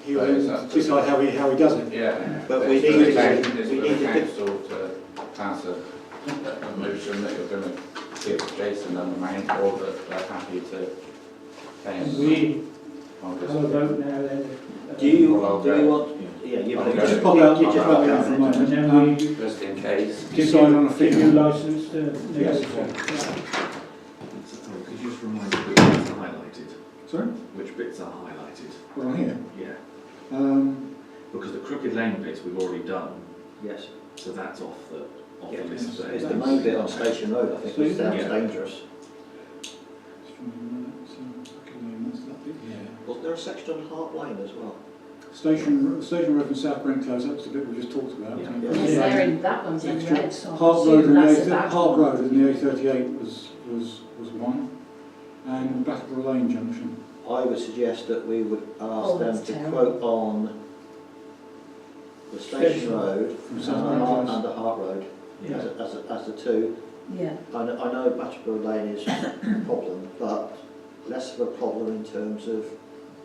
he'll then decide how he does it. Yeah, but we need to council to pass a motion that you're going to give Jason and the main board that they're happy to pay him. We have a vote now then. Do you want? Yeah, you just pop out. You just pop out for a moment. And then we Just in case. Decide on a give you figure. licence to negotiate. Could you just remind me which bits are highlighted? Sorry? Which bits are highlighted? Well, on here. Yeah. Because the Crooked Lane bits we've already done, Yes. so that's off the Yeah, list there. it's the main bit on Station Road, I think, which sounds Yeah. dangerous. Yeah. Wasn't there a section on Hart Lane as well? Station Road and South Brent Close, that's the bit we just talked about. Yeah. Yeah. Yes, they're in, that one's in red, so I Hart Road presume and that's the the Hart back Road one. and the A38 was one, and Battleborough Lane Junction. I would suggest that we would ask Oh, them that's to terrible. quote on the Station Road From and South Brent Close. the Hart Road Yeah. as the two. Yeah, I know Battleborough Lane is a problem, but less of a problem in terms of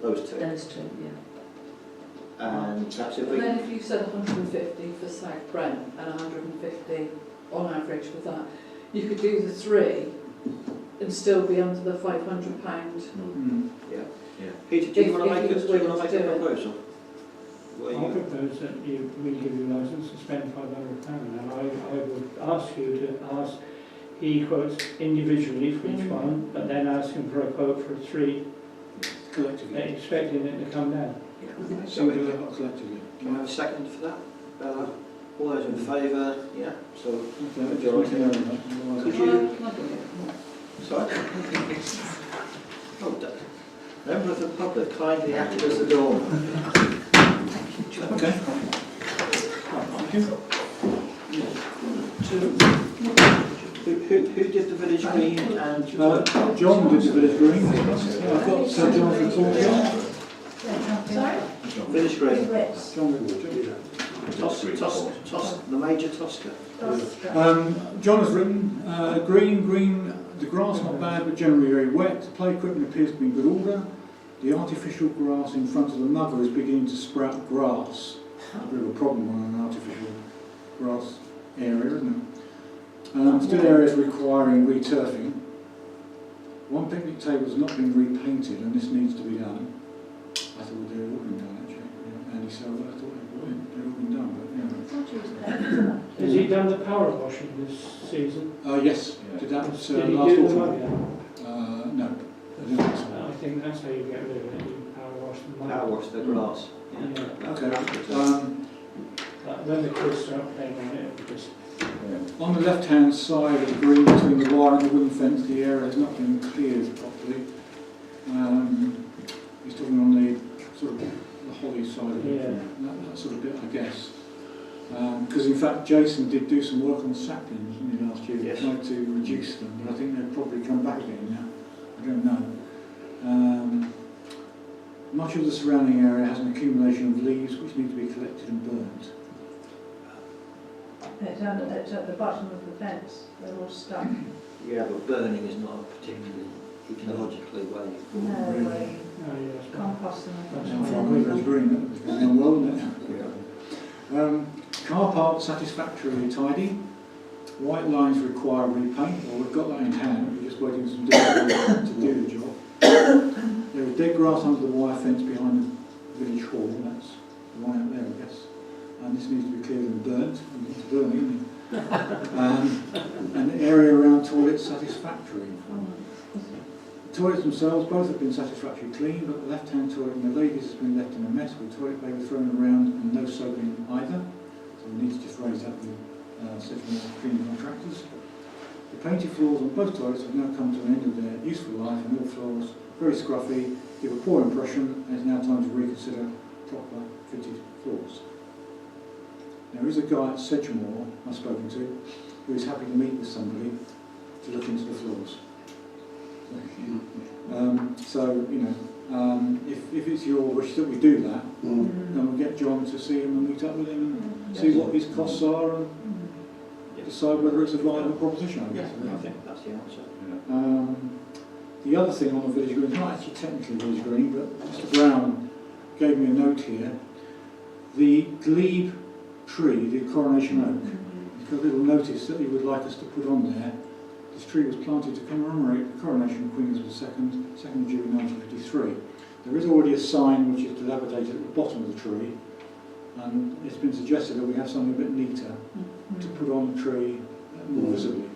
those two. those two, yeah. And perhaps if we And then if you said 150 for South Brent and 150 on average with that, you could do the three and still be under the £500. Mm. Peter, do you If- want to if make he was willing a to do it. proposal? What I are you- propose that we give you licence to spend £500, and I would ask you to ask, he quotes individually for each one, but then ask him for a quote for three, Collectively. expecting it to come down. So we do that collectively. Do you have a second for that, Bella? All those in favour? Yeah. So, Okay, let's just make a note of that, Could otherwise- you- sorry? Oh, member of the public kindly acted as the door. Okay. Right, thank you. Who did the village green and John did the village green. I've got Sir John's report here. Sorry? village green? John The major Tosca. John has written, green, the grass not bad but generally very wet, the play equipment appears to be in good order, the artificial grass in front of the mother is beginning to sprout grass. A bit of a problem on an artificial grass area, isn't it? Still areas requiring returfing. One picnic table has not been repainted and this needs to be done. I thought they were all been done actually. Andy Silver, I thought they'd all been done, but anyway. Has he done the power washing this season? Yes, did that Did he last do the autumn? mud? No, I didn't think so. I think that's how you get rid of it, you power wash the mud. Power wash the grass. Yeah. Okay. But when the kids start playing on it, it'll just... On the left-hand side of the green between the wire and the wooden fence, the area has not been cleared properly. He's talking on the sort of the holly side of it, Yeah. that sort of bit, I guess. Because in fact, Jason did do some work on the saplings didn't he, last year. Yes. He tried to reduce them, but I think they've probably come back again now. I don't know. Much of the surrounding area has an accumulation of leaves which need to be collected and burnt. It's at the bottom of the fence, they're all stuck. Yeah, but burning is not a particularly ecologically way No forward. way, Oh, yes. composting. That's how far it was green, that was going well, wasn't it? Car park satisfactorily tidy. White lines require repaint. Well, we've got that in hand. We're just waiting for some different to do the job. There is dead grass under the wire fence behind the village hall. That's the one out there, I guess. And this needs to be cleared and burnt. It's burning, isn't it? And the area around toilets satisfactory. The toilets themselves, both have been satisfactorily clean, but the left-hand toilet in the ladies has been left in a mess with toilet paper thrown around and no soaping either. So we need to just raise that with several cleaning contractors. The painted floors on both toilets have now come to an end of their useful life and all floors, very scruffy, give a poor impression, and it's now time to reconsider proper fitted floors. There is a guy at Sedgemoor I've spoken to who is happy to meet with somebody to look into the floors. So, you know, if it's your wish that we do that, then we'll get John to see him and meet up with him and see what his costs are and decide whether it's a viable proposition, I guess. I think that's the answer. The other thing on the village green, it's not actually technically village green, but Mr Brown gave me a note here. The glebe tree, the coronation oak, he's got a little notice that he would like us to put on there. This tree was planted to commemorate the coronation of Queen Elizabeth II, 2nd of June 1953. There is already a sign which is dilapidated at the bottom of the tree, and it's been suggested that we have something a bit neater to put on the tree more visibly.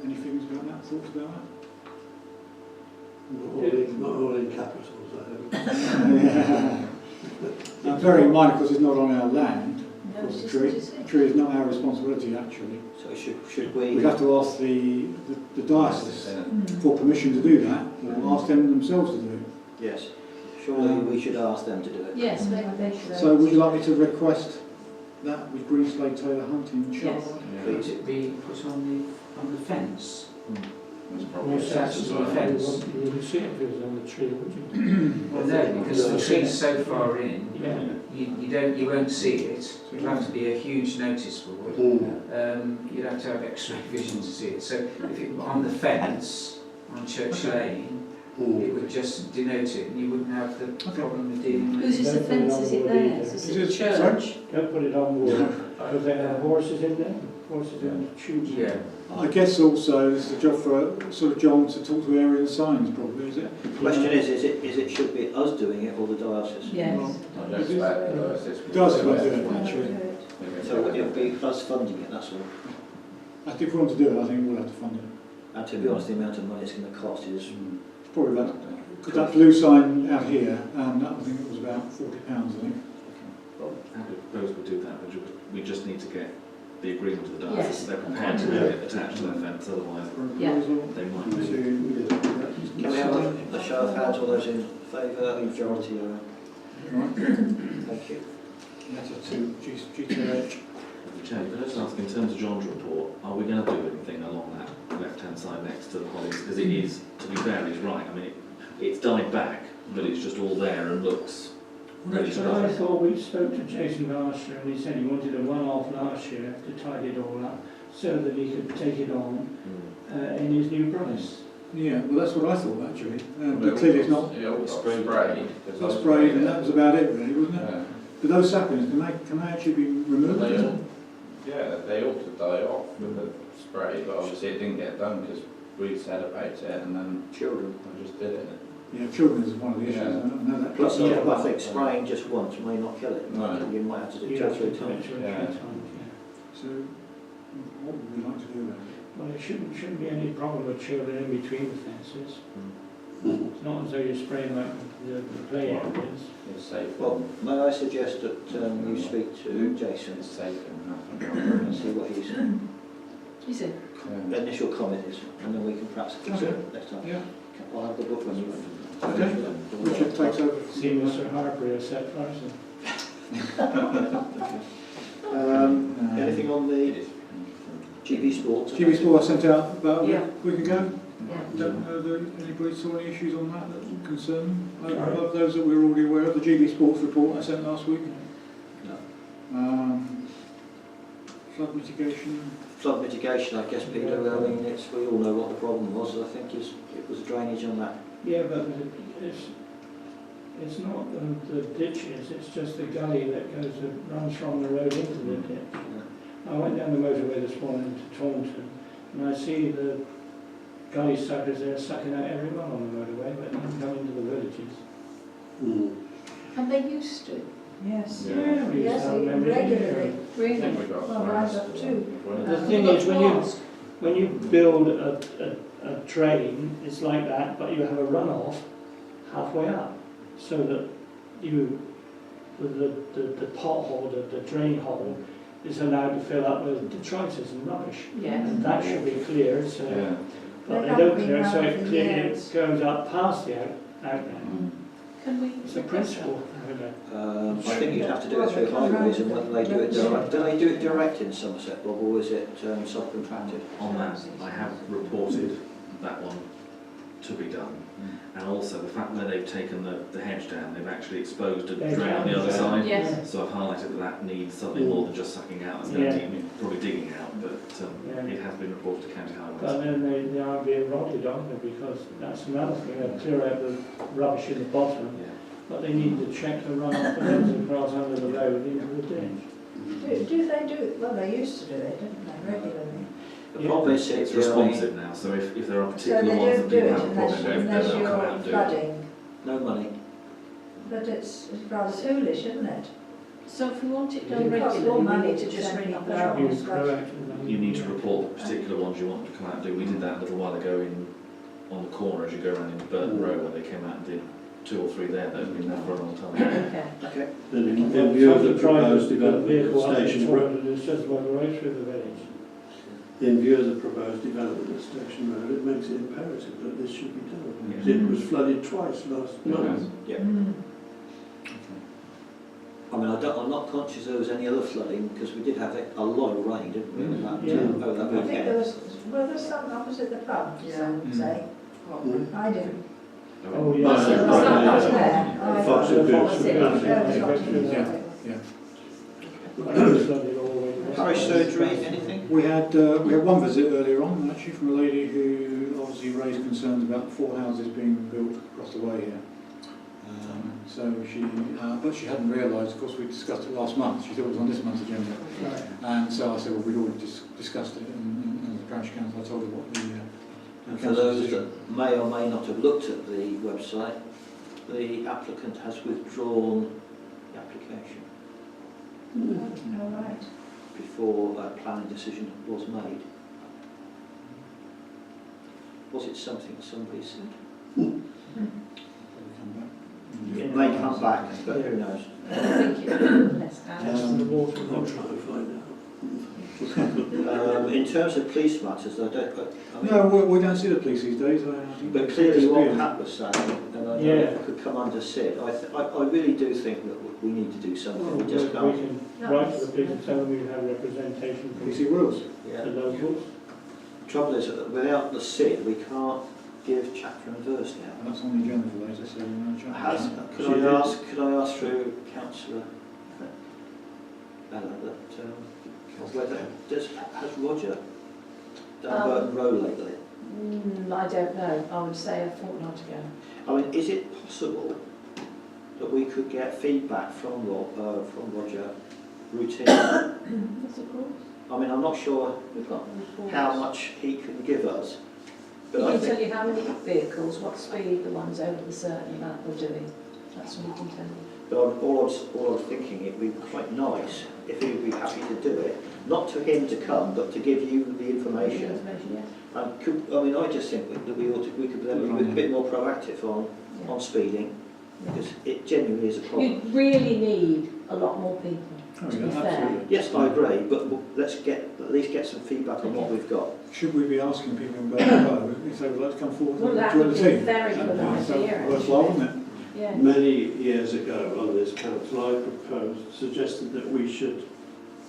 Any feelings about that? Thoughts about that? Not all in capitals, I hope. Very minor because it's not on our land. No, Of course, it's the just- tree is not our responsibility actually. So should we? We'd have to ask the diocese for permission to do that, or ask them themselves to do it. Yes. Surely we should ask them to do it. Yes, they should. So would you like me to request that with green slate Taylor Hunt in charge? Would it be put on the fence? That's Or probably that's on the fence. You wouldn't see it if it was on the tree, would you? Well, no, because the tree's so far in, Yeah. you won't see it. It'd have to be a huge notice board. You'd have to have X-ray vision to see it. So if it were on the fence on Church Lane, it would just denote it, and you wouldn't have the problem of dealing with Whose it. is the fence? Is it theirs? Is Is it it church? Don't put it on wood, because they have horses in there, horses in the tubes. Yeah. I guess also it's a job for sort of John to talk to area signs probably, is it? The question is it should be us doing it or the diocese? Yes. I don't expect the diocese will Diocese do won't do it. it, actually. So it would be us funding it, that's all. I think if we want to do it, I think we'll have to fund it. And to be honest, the amount of money it's going to cost is It's probably about, because that blue sign out here, I think it was about £40, I think. Well, I propose we do that, but we just need to get the agreement of the Yes. diocese. They're prepared to have it attached to their fence, otherwise Yeah. they might be. Can we have a show of hands, all those in favour, majority? Right, Thank you. letter to GTH. Chair, can I just ask, in terms of John's report, are we going to do anything along that left-hand side next to the hollies? Because it is, to be fair, he's right. I mean, it's died back, but it's just all there and looks really So I strong. thought we spoke to Jason last year, and he said he wanted a one-off last year to tidy it all up, so that he could take it on in his new price. Yeah, well that's what I thought actually. Well, But clearly it's not, It all got Sprayed. sprayed. it's not sprayed and that was about it really, wasn't it? Yeah. But those saplings, can they actually be removed? But they all- Yeah, they ought to die off with the spray, but obviously it didn't get done because we said about it and then Children. I just did it. Yeah, children is one of the issues, Yeah. I know that. Plus, Yeah. I think spraying just once may not kill it. No. You might have to do You two or have to three do it times. two or three Yeah. times, So, what would we like to do about it? Well, there shouldn't be any problem with children in between the fences. It's not as though you're spraying like the play areas. It's safe. Well, may I suggest that you speak to Jason It's safe and and nothing. see what his Is it? Yeah. initial comment is, and then we can perhaps fix it next time. Yeah. I'll have the book when you. Okay. Richard takes over. See Mr. Harper a set person. Anything on the GB Sports? GB Sport I sent out about Yeah. a week ago. Yeah. Don't know that anybody saw any issues on that that concern them. Above those that we're already aware of, the GB Sports report I sent last week. Flood mitigation. Flood mitigation, I guess, Peter, I mean, we all know what the problem was, I think it was drainage on that. Yeah, but it's not the ditches, it's just the gully that runs from the road into the ditch. I went down the motorway this morning to Taunton, and I see the gully suckers there sucking out everyone on the motorway, but they don't come into the villages. And they used to. Yes. Yeah, we used Yes, to have them every regularly, year. I really. think we got Well, right up to. The thing is, when you build a drain, it's like that, but you have a runoff halfway up, so that the pothole, the drain hole, is allowed to fill up with detritus and rubbish. Yes. And that should be cleared, so, Yeah. but They they don't haven't clear, been so around it for clearly years. goes up past the outlet. Can we? It's a principle, having a I think you'd have to do it through highways, and whether they do it direct, do they do it direct in Somerset, Bob, or is it subcontracted? On that, I have reported that one to be done. And also the fact that they've taken the hedge down, they've actually exposed a Hedge drain on the down. other side. Yes. So I've highlighted that needs something more than just sucking out. It's going to need probably digging out, but it has been reported to County Highways. But then they are being rotted, aren't they? Because that's another thing, they clear out the rubbish in the bottom, Yeah. but they need to check the runoff and everything across under the road into the ditch. Do they do it? Well, they used to do it, didn't they, regularly? The problem is It's responsive now, so if there are So particular they ones don't that do people it have a problem with, unless they'll come out you're and do it. flooding. no money. But it's rather foolish, isn't it? So if we want it It done costs regularly, more we money need to to just send ring up people the out. You shop. proactively. You need to report the particular ones you want to come out and do. We did that a little while ago on the corner as you go around in Burton Road, where they came out and did 2 or 3 there that have been there for a long time. Okay. Okay. Then in view of the proposed development of Station Road, It's just one way through the village. in view of the proposed development of Station Road, it makes it imperative that this should be done. Yeah. It was flooded twice last month. Yeah. Mm. I mean, I'm not conscious there was any other flooding because we did have a lot of rain, didn't we? That, Yeah. over that I think weekend. there was, well, there's some opposite the pub, some say. I do. Oh, yeah. yeah. So there's some up there. I- Fox and Goose. Opposite, Yeah. there was not in Yeah. there. Parish surgery, anything? We had one visit earlier on, actually, from a lady who obviously raised concerns about 4 houses being built across the way here. But she hadn't realised, of course, we discussed it last month, she thought it was on this month's agenda. Right. And so I said, well, we'd already discussed it, and as the parish council, I told her what the And for council's those position. that may or may not have looked at the website, the applicant has withdrawn the application All right. before a planning decision was made. Was it something somebody said? It may come back, but who knows? I think it's The water. I'll try and find out. In terms of police matters, I mean, No, we don't see the police these days. I think but they've clearly what disappeared. Pat was saying, and I know Yeah. it could come under Sid, I really do think that we need to do something. We just We can't. can write to the police and tell them we have representation from PC Wills. Yeah. the locals. Trouble is that without the Sid, we can't give chapter and verse now. That's on the agenda for later, so we'll Has, chat. could I ask through Councillor Bella that whether has Roger done Burton Road lately? I don't know, I would say a fortnight ago. I mean, is it possible that we could get feedback from Roger routinely? Yes, of course. I mean, I'm not sure We've got the reports. how much he can give us, but He I can think tell you how many vehicles, what speed the ones over the certain amount were doing. That's what he can tell you. But all I was thinking, it'd be quite nice if he would be happy to do it, not to him to come, but to give you the information. Information, yes. And I just think that we could be a bit more proactive Yeah. on speeding, Yeah. because it genuinely is a You problem. really need a lot more people, Oh, to be yeah, fair. absolutely. Yes, I agree, but let's at least get some feedback on what we've got. Should we be asking people in Burton Road if they would like to come forward Well, and that join would the be a team? very good That'd be idea, worthwhile, actually. wouldn't it? Yeah. Many years ago on this council, I suggested that we should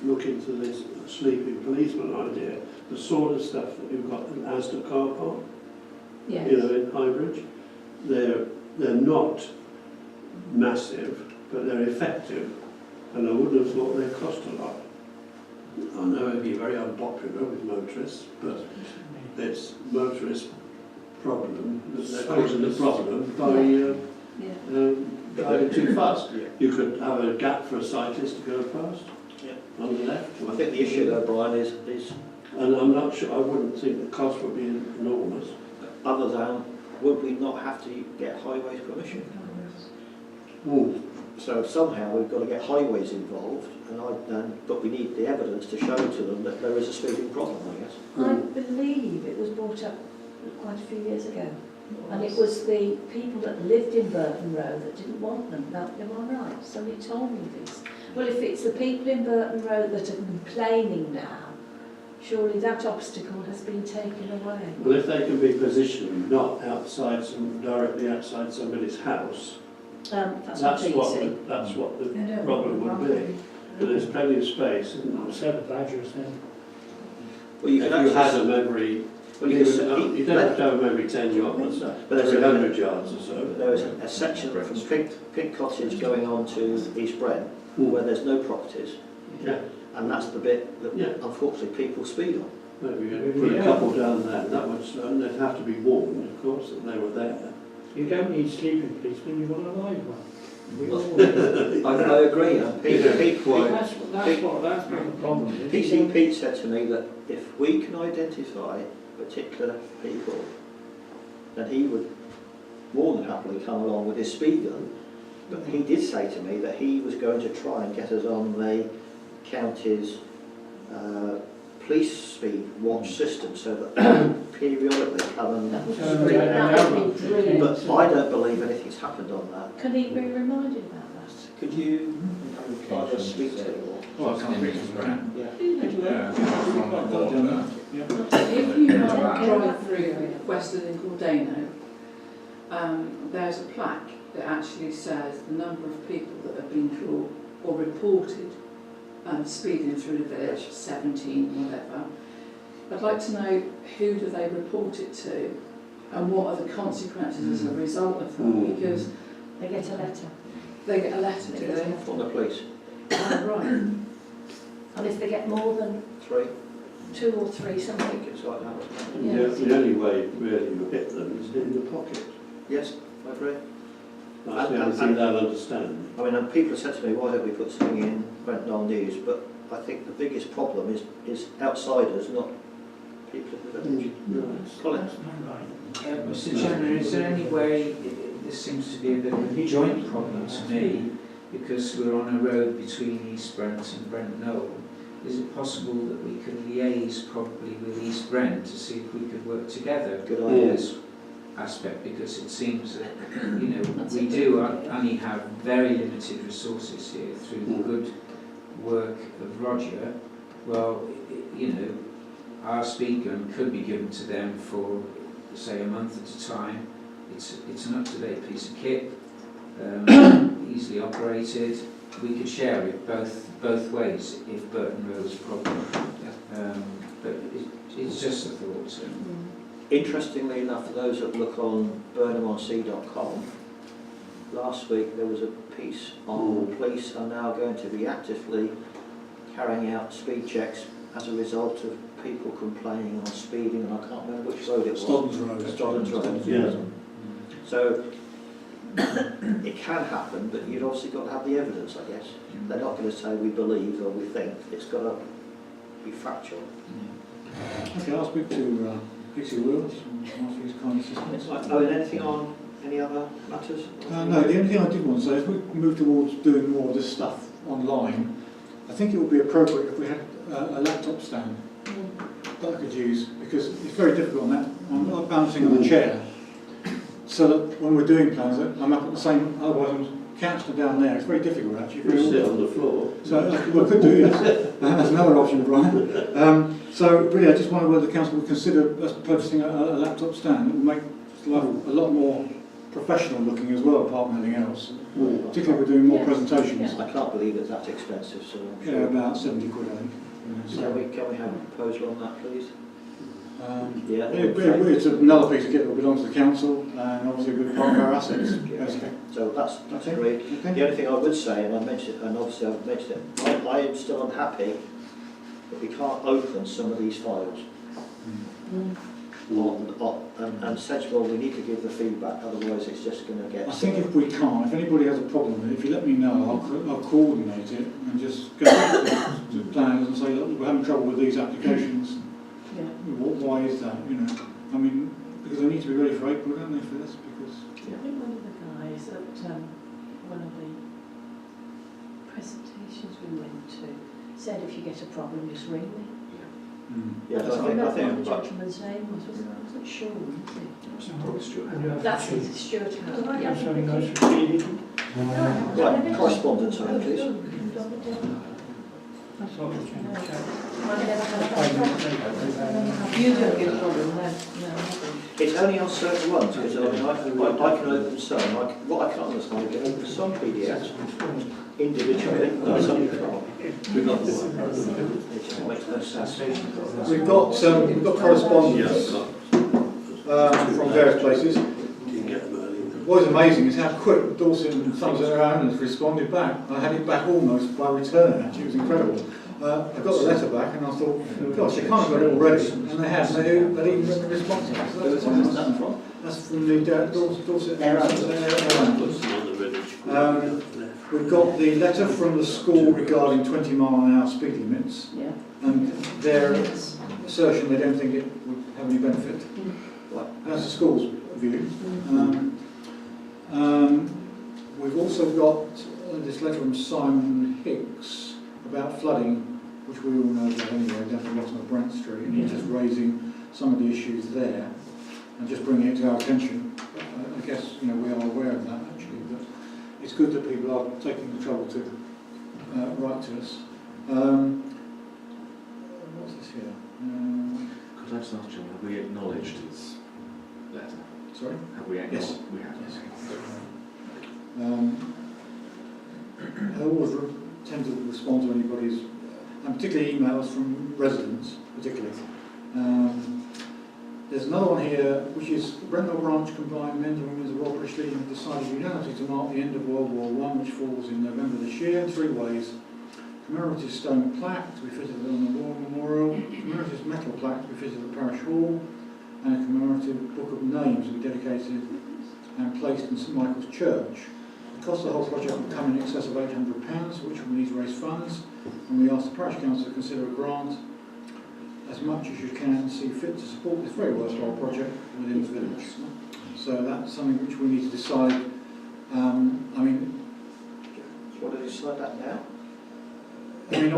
look into this sleeping policeman idea, the sort of stuff that you've got in Asda car park, Yes. you know, in Highbridge. They're not massive, but they're effective, and I wouldn't have thought they cost a lot. I know it'd be very unpopular with motorists, but it's motorist problem, they're causing the problem by Yeah. driving too fast. Yeah. You could have a gap for a cyclist to go past Yeah. on the left. I think the issue though, Brian, is And I'm not sure, I wouldn't think the cost would be enormous. other than, would we not have to get highways permission? So somehow we've got to get highways involved, but we need the evidence to show to them that there is a speeding problem, I guess. I believe it was brought up quite a few years ago. And it was the people that lived in Burton Road that didn't want them. Now, am I right? Somebody told me this. Well, if it's the people in Burton Road that are complaining now, surely that obstacle has been taken away. Well, if they can be positioned not outside directly outside somebody's house, That's that's what what see. the problem would be. But there's plenty of space, isn't there? Set of badgers then. Well, you If can you had access, them every Well, You don't have to have them every 10 yards, But there's every a, 100 yards or so. there is a section from Pink Cottage going on to East Brent where there's no properties, Yeah, and that's the bit that Yeah. unfortunately people speed on. maybe you put a couple down there, and that was, and they'd have to be warned, of course, that they were there. You don't need sleeping policemen, you want a live one. We all I agree, and That's what the problem is. Pete said to me that if we can identify particular people, then he would more than happily come along with his speed gun. But he did say to me that he was going to try and get us on the county's police speed watch system, so that periodically come and That would be So, brilliant. That would be brilliant. but I don't believe anything's happened on that. Can he be reminded about that? Could you either speak to him or? Well, I can't read his brand. Yeah. Yeah, from the border. If you drive through Western and Cordano, there's a plaque that actually says the number of people that have been caught or reported speeding through the village, 17, whatever. I'd like to know who do they report it to and what are the consequences as a result of that, because They get a letter. they get a letter, do they? From the police. Oh, right. And if they get more than 3. 2 or 3, I something. think it's like that. Yeah. The only way really you hit them is in the pocket. Yes, I agree. That's the only thing they'll understand. I mean, and people have said to me, why don't we put something in Brent Knoll News? But I think the biggest problem is outsiders, not people in the village. Colin? That's not right. Mr Chairman, is there any way, this seems to be a bit of a joint problem to me, because we're on a road between East Brent and Brent Knoll. Is it possible that we could liaise probably with East Brent to see if we could work together Good on idea. this aspect? Because it seems that, you know, we do only have very limited resources here through the good work of Roger. Well, you know, our speed gun could be given to them for, say, a month at a time. It's an up-to-date piece of kit, easily operated. We could share it both ways if Burton Road's a problem. But it's just a thought. So. Interestingly enough, for those that look on burnhamonSea.com, last week there was a piece on the police are now going to be actively carrying out speed checks as a result of people complaining on speeding, and I can't remember which road it was. Stodden's Road. Stodden's Road. Yeah. So it can happen, but you've obviously got to have the evidence, I guess. They're not going to say we believe or we think. It's got to be factual. Okay, I'll speak to Dixie Wills and ask for his kind assistance. Oh, and anything on any other matters? No, the only thing I did want to say is we move towards doing more of this stuff online. I think it would be appropriate if we had a laptop stand that I could use, because it's very difficult on that. I'm not bouncing on a chair, so that when we're doing plans, I'm up at the same. Otherwise, I'm couched down there. It's very difficult actually. You Very sit awkward. on the floor. So what I could do, yes. That's another option, Brian. So really, I just wonder whether the council would consider us purchasing a laptop stand. It would make life a lot more professional looking as well, apart from anything else. Particularly if we're doing more presentations. I can't believe it's that expensive, so I'm Yeah, sure. about 70 quid, I think. Can we have a proposal on that, please? Yeah. It's another piece of kit that belongs to the council, and obviously a good part of our assets, basically. So that's Okay. great. Okay. The only thing I would say, and I mentioned it, and obviously I've mentioned it, I am still unhappy that we can't open some of these files. And Sedgemoor, we need to give the feedback, otherwise it's just going to get... I think if we can't, if anybody has a problem with it, if you let me know, I'll coordinate it and just go to the planners and say, look, we're having trouble with these applications. Yeah. Why is that, you know? I mean, because they need to be ready for April, don't they, for this? Because I think one of the guys at one of the presentations we went to said if you get a problem, just ring me. Yeah, I I can't remember think, what the gentleman's name was. Wasn't Sean, was it? And you have That's to it, Stuart House. have something nice for reading. right, correspondence on it, please. That's all we can check. You don't get a problem then. It's only on certain ones, because I mean, I can open some, what I can't understand, I can open some PDFs individually, but some you can't. We've got It just makes no sense. we've got correspondence from various places. Didn't get them early. What was amazing is how quick Dorset and Thumbs at our owners responded back. I had it back almost by return, actually, it was incredible. I got the letter back and I thought, gosh, they can't have got it already. And they have, they even wrote a response. So that's Where's that from? That's from the Dorset Air Air Puts them on the registry. We've got the letter from the school regarding 20 mile/h speed limits, Yeah. and their assertion they don't think it would have any benefit. That's the school's view. We've also got this letter from Simon Hicks about flooding, which we all know about anyway, down the bottom of Brent Street, and he's just raising some of the issues there and just bringing it to our attention. I guess we are aware of that actually, but it's good that people are taking the trouble to write to us. What's this here? Could I just ask Jim, have we acknowledged his letter? Sorry? Have we acknowledged? Yes. We have. Yes. I always tend to respond to anybody's, and particularly emails from residents, particularly. There's another one here, which is Brent Knoll Branch combined men's and women's Royal British Legion have decided unanimously to mark the end of World War I, which falls in November this year, in 3 ways. Commemorative stone plaque to be fitted on the War Memorial, commemorative metal plaque to be fitted at the parish hall, and a commemorative book of names to be dedicated and placed in St Michael's Church. The cost of the whole project will come in excess of £800, which we need to raise funds, and we ask the Parish Council to consider a grant as much as you can see fit to support this very worthwhile project within the village. So that's something which we need to decide. What do you decide that now?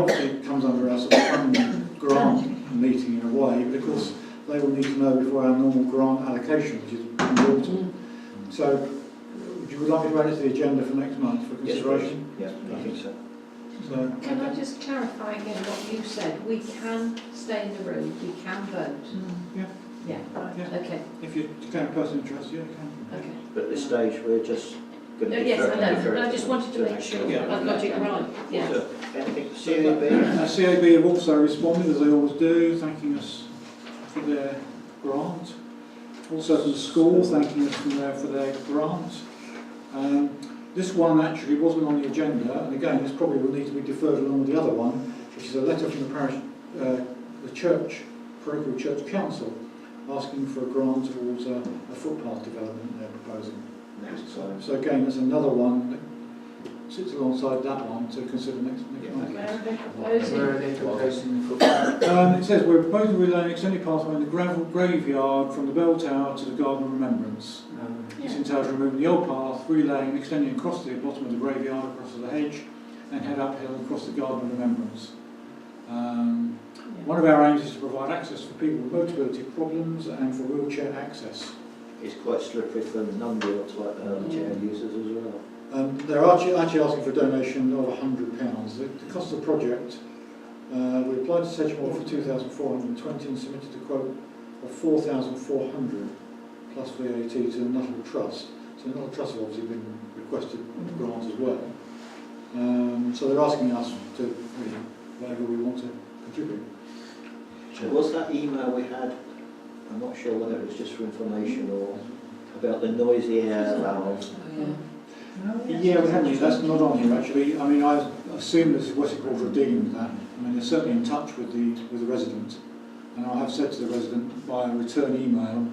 Obviously it comes under our sort of funding grant meeting in a way, but of course they will need to know before our normal grant allocation, which is in the autumn. So would you like me to add it to the agenda for next month for consideration? Yes, I think so. So, Can I just clarify again what you said? We can stay in the room, we can vote. Yeah. Yeah, right, Yeah. okay, if you declare a personal interest, yeah, you can. okay. But at this stage, we're just going to Yes, I know, defer but I it just wanted to make sure Yeah. I've got it right, yeah. So, anything to CAB? CAB have also responded, as they always do, thanking us for their grant. Also from the school, thanking us for their grant. This one actually wasn't on the agenda, and again, this probably will need to be deferred along with the other one, which is a letter from the parish, the church, parochial church council, asking for a grant towards a footpath development they're proposing. So again, there's another one that sits alongside that one to consider next month. Where are they proposing? Where are they proposing the football? It says we're proposing to relay an extended pathway in the gravel graveyard from the bell tower to the Garden of Remembrance. This entails removing the old path, relaying, extending across the bottom of the graveyard, across the hedge, and head uphill across the Garden of Remembrance. One of our aims is to provide access for people with mobility problems and for wheelchair access. It's quite slippery for non-wheel type chair users as well. They're actually asking for a donation of £100. The cost of the project, we applied to Sedgemoor for 2,420 and submitted a quote of 4,400 plus VAT to the Nuttall Trust. So the Nuttall Trust have obviously been requested grants as well. So they're asking us to really whatever we want to contribute. Was that email we had, I'm not sure whether it was just for information or about the noisy air valve? Yeah, we haven't. That's not on here actually. I assume that Wessex Water are dealing with that. They're certainly in touch with the resident, and I have said to the resident by a return email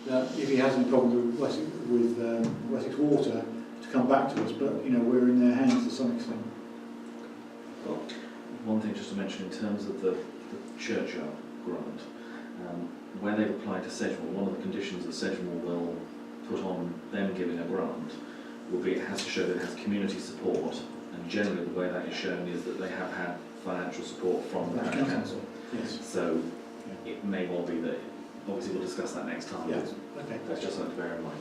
that if he has any problem with Wessex Water, to come back to us. But we're in their hands to some extent. Well, one thing just to mention in terms of the churchyard grant, where they've applied to Sedgemoor, one of the conditions that Sedgemoor will put on them giving a grant will be it has to show that it has community support, and generally the way that is shown is that they have had financial support from the parish council. Yes. So it may well be that, obviously we'll discuss that next time. Yes. Okay. That's just something to bear in mind.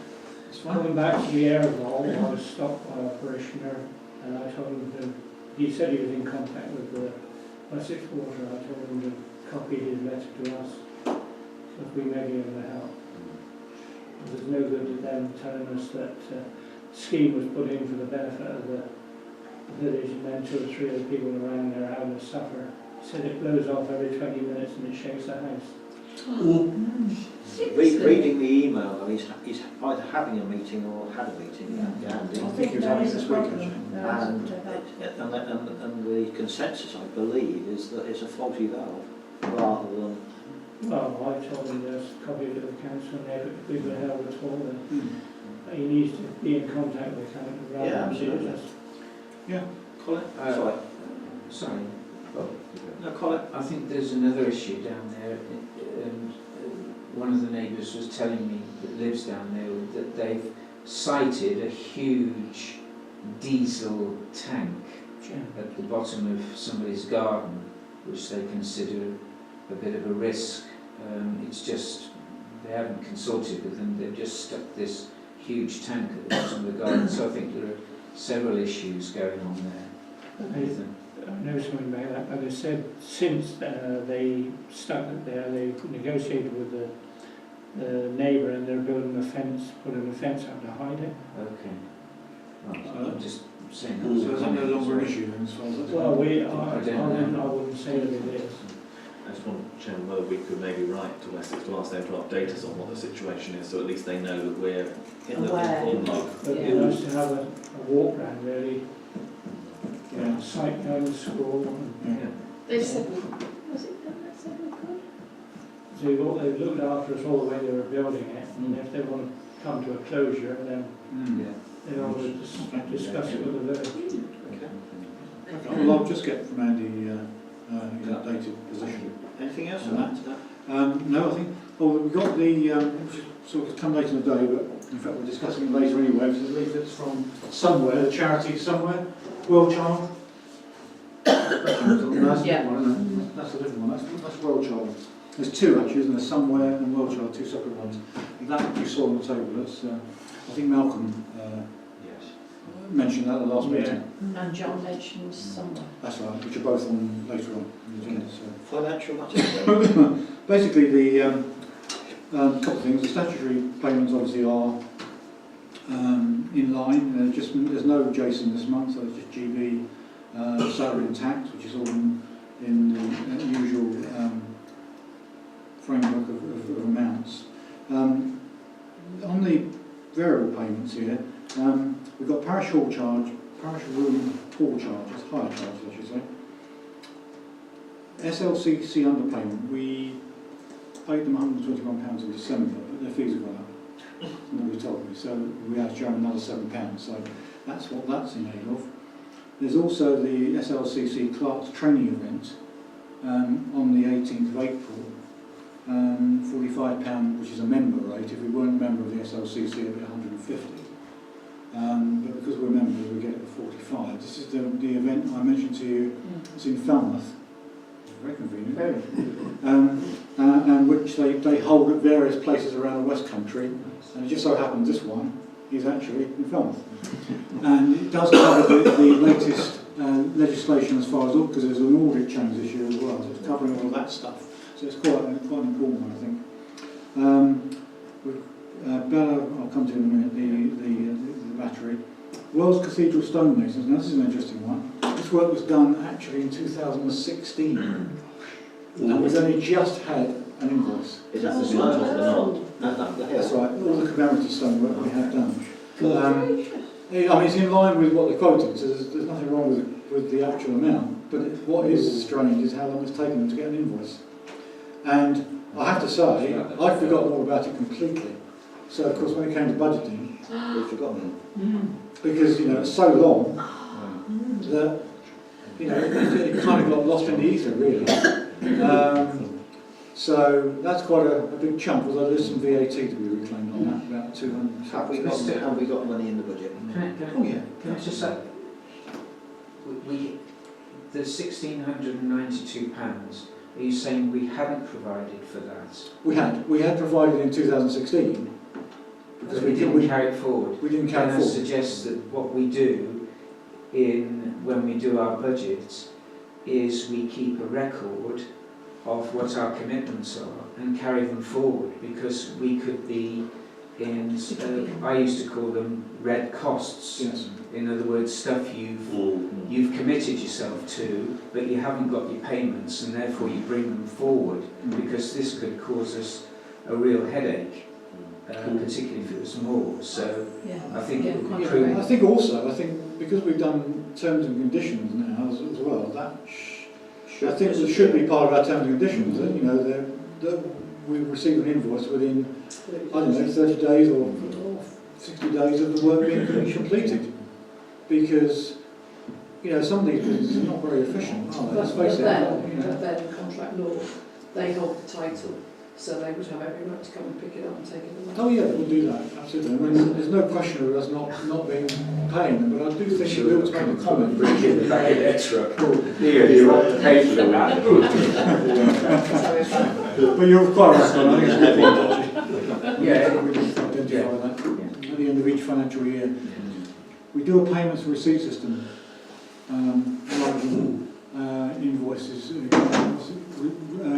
It's fine. Coming back to the air valve, I was stopped by a parishioner and I told him to, he said he was in contact with the Wessex Water. I told him to copy his letter to us, so if we may be able to help. There's no good in them telling us that scheme was put in for the benefit of the village, and then 2 or 3 of the people around there having to suffer. He said it blows off every 20 minutes and it shakes the house. Reading the email, though, he's either having a meeting or had a meeting. Yeah, I think he was having it this week, actually. And the consensus, I believe, is that it's a faulty valve rather than. Well, I told him there's a copy of the council and if we've been held at all, then he needs to be in contact with the council rather Yeah, than absolutely. just... Colin? Sorry. Sorry. No, Colin. I think there's another issue down there, and one of the neighbours was telling me that lives down there that they've sighted a huge diesel tank at the bottom of somebody's garden, which they consider a bit of a risk. It's just, they haven't consulted with them, they've just stuck this huge tank at the bottom of the garden, so I think there are several issues going on there. Nathan? I know something about that, but they said since they stuck it there, they negotiated with the neighbour and they're building a fence, putting a fence up to hide it. Okay. Right, I'm just saying So is that no longer an issue then, as far as that's Well, concerned? I wouldn't say that it is. I just want to check whether we could maybe write to Wessex to ask them to update us on what the situation is, so at least they know that we're in the Aware. informed loop. But it'd be nice to have a walk round really, Yeah. site going to school. Yeah. They said, Was it done that said we could? So they've looked after us all the way they were building it, and if they want to come to a closure, then they always discuss it with the village. Okay, well, I'll just get from Andy his updated position. Anything else on on that? No, I think, we've got the, which sort of come later in the day, but in fact we're discussing it later anyway, which is leaflets from Somewhere, the charity Somewhere, World Child. That's a different one, isn't it? That's a different one, that's World Child. There's two actually, isn't there? Somewhere and World Child, two separate ones. And that you saw on the table, that's, I think Malcolm mentioned that at the last meeting. And John mentioned somewhere. That's right, which are both on later on in the agenda. So. Financial matters. Basically, the couple of things. The statutory payments obviously are in line. There's no Jason this month, so it's just GB salary and tax, which is all in the usual framework of amounts. On the variable payments here, we've got parish hall charge, parish room hall charges, hire charges I should say. SLCC underpayment, we paid them £121 in December, but their fees have gone up. Nobody told me, so we have to charge another £7, so that's what that's in aid of. There's also the SLCC Clerks training event on the 18th of April, £45, which is a member rate. If we weren't a member of the SLCC, it'd be £150. But because we're members, we get it at £45. This is the event I mentioned to you. It's in Falmouth. Very convenient. And which they hold at various places around the West Country. And it just so happens this one is actually in Falmouth. And it does cover the latest legislation as far as, because there's an audit change this year as well. So it's covering all of that stuff. So it's quite an important one, I think. Bella, I'll come to in a minute, the battery. World's Cathedral Stonemasons, now this is an interesting one. This work was done actually in 2016. And we've only just had an invoice. Is that the slide off the knot? That's right, all the commemorative stonework we have done. I mean, it's in line with what they quoted, so there's nothing wrong with the actual amount, but what is strange is how long it's taken them to get an invoice. And I have to say, I'd forgotten all about it completely. So, of course, when it came to budgeting, We've forgotten. because, it's so long that, it kind of got lost in the ether, really. So that's quite a big chunk, although there's some VAT to be reclaimed on that, about 200. Have we got money in the budget? Oh yeah. Can I just say, the £1,692, are you saying we hadn't provided for that? We had provided in 2016, because we didn't carry it forward. We didn't carry it Can I forward. suggest that what we do when we do our budgets is we keep a record of what our commitments are and carry them forward, because we could be in, I used to call them red costs. Yes. In other words, stuff you've committed yourself to, but you haven't got your payments, and therefore you bring them forward, because this could cause us a real headache, particularly if it was more. So Yeah. I think it would be Yeah, prudent. I think also, I think because we've done terms and conditions now as well, that I think it should be part of our terms and conditions, that, you know, that we receive an invoice within, I don't know, 30 days or 60 days of the work being completed. Because, you know, some of these businesses are not very efficient, are they? Let's face it. You know. But then contract law, they hold the title, so they would have every right to come and pick it up and take it away. Oh yeah, we'll do that, absolutely. I mean, there's no question of us not being paying them, but I do think we ought to make a comment. Bring it the back of their truck. Yeah, you're not paid for the man. So if that, But you're quite right, Don, I think it's a good point, actually. Yeah. We need to identify that at the end of each financial year. We do a payments receipt system, rather than invoices,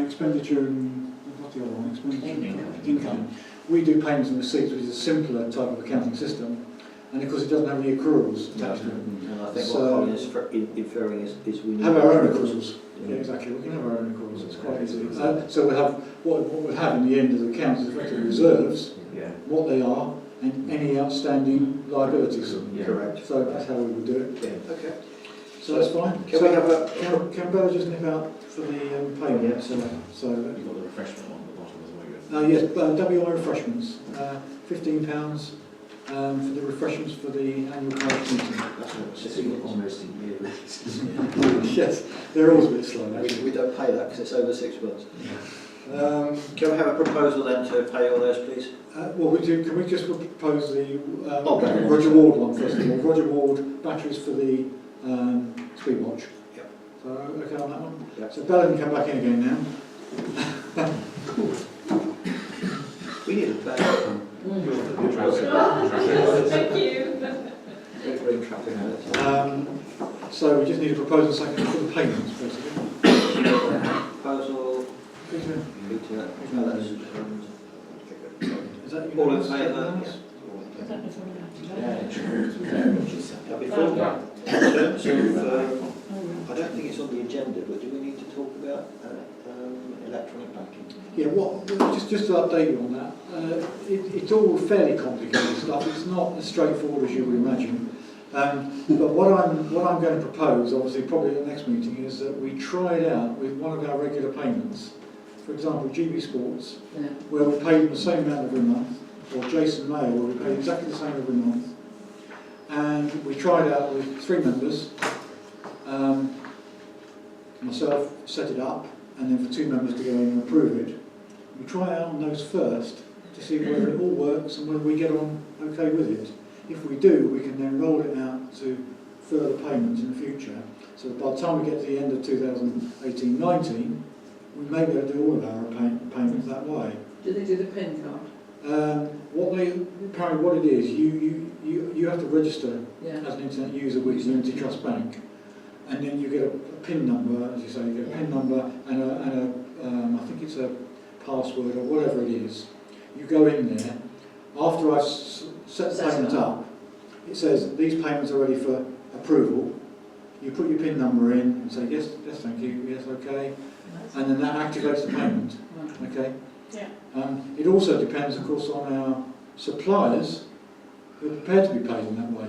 expenditure and, what's the other one, expenditure? Income. We do payments and receipts, which is a simpler type of accounting system, and of course it doesn't have any accruals attached to it. And I think So- what Colin is inferring is we need... Have our own accruals. Yeah, exactly, we can have our own accruals, it's quite easy. So we'll have, what we'll have in the end of the accounts is effectively reserves, Yeah. what they are, and any outstanding liabilities. Yeah. Correct. So that's how we would do it. Yeah, okay. So that's fine. Can we have a... Can Bella just nip out for the payment? Yeah. So You've got the refreshment on the bottom as well. yes, WI refreshments, £15 for the refreshments for the annual parish meeting. That's what This it's is almost a year. Yes, they're always a bit slow actually. we don't pay that because it's over 6 months. Can we have a proposal then to pay all those, please? Well, can we just propose the Okay. Roger Ward one first of all? Roger Ward batteries for the speed watch. Yep. So okay on that one? Yep. So Bella can come back in again now. We need a bell. thank you. Bring traffic out. So we just need a proposal second for the payments basically. Proposal, Peter, Peter, is that all in unanimous? favour? Yeah. Before that, in terms of, I don't think it's on the agenda, but do we need to talk about electronic banking? Yeah, just to update you on that, it's all fairly complicated stuff. It's not as straightforward as you would imagine. But what I'm going to propose, obviously probably at the next meeting, is that we try it out with one of our regular payments. For example, GB Sports, Yeah. where we pay them the same amount every month, or Jason Mayer, where we pay exactly the same every month. And we tried it out with 3 members. Myself set it up, and then for 2 members to go in and approve it. We try it out on those first to see whether it all works and whether we get on okay with it. If we do, we can then roll it out to further payments in the future. So by the time we get to the end of 2018-19, we may be able to do all of our payments that way. Do they do the PIN card? Apparently what it is, you have to register Yeah. as an internet user with Unity Trust Bank, and then you get a PIN number, as you say, you get a PIN number and I think it's a password or whatever it is. You go in there. After I've set the payment up, it says these payments are ready for approval. You put your PIN number in and say yes, thank you, yes, okay, and then that activates the payment. Okay. Yeah. It also depends, of course, on our suppliers who are prepared to be paid in that way,